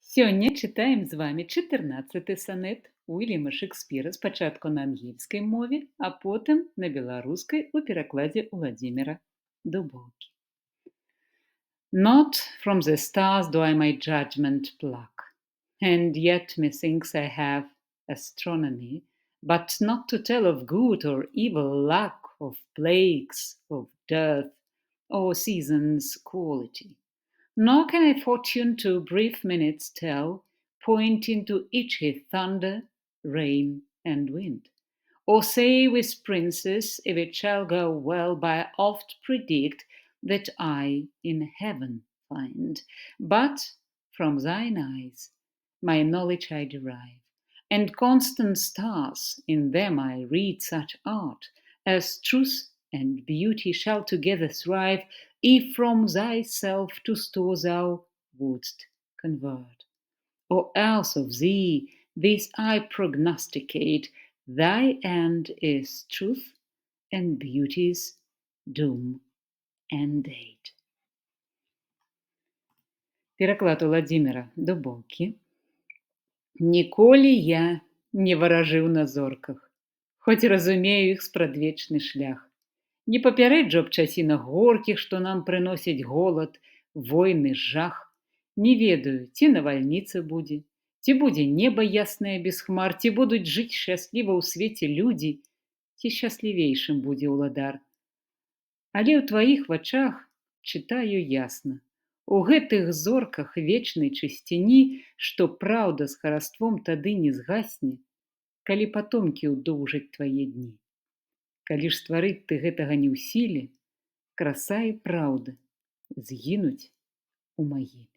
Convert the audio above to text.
Сёння чытаем з вамі 14 санет Уільяма Шекспіра спачатку на ангельскай мове, а потым на беларускай у перакладзе Уладзіміра Дубоўкі. Not from the stars do I my judgment pluck, and yet methinks I have astronomy, but not to tell of good or evil luck, of plagues, of death, or seasons' quality. Nor can I fortune to brief minutes tell, pointing to each his thunder, rain, and wind. Or say with princes, if it shall go well, by oft predict that I in heaven find. But from thine eyes my knowledge I derive, and constant stars, in them I read such art, as truth and beauty shall together thrive, if from thyself to store thou wouldst convert. Or else of thee this I prognosticate, thy end is truth, and beauty's doom and date. Пераклад Уладзіміра Дубоўкі. Ніколі я не варажыў на зорках, хоць разумею іх спрадвечны шлях. Не папярэджу аб часінах горкіх, што нам прыносяць голад, войны, жах. Не ведаю, ці навальніца будзе, ці будзе неба яснае без хмар, ці будуць жыць шчасліва ў свеце людзі, ці шчаслівейшым будзе ўладар. Але ў тваіх вачах чытаю ясна. У гэтых зорках вечнай чысціні, што праўда з хараством тады не згасне, калі патомкі ўдоўжаць твае дні. Калі ж стварыць ты гэтага не ў сіле, краса і праўда згінуць у магіле.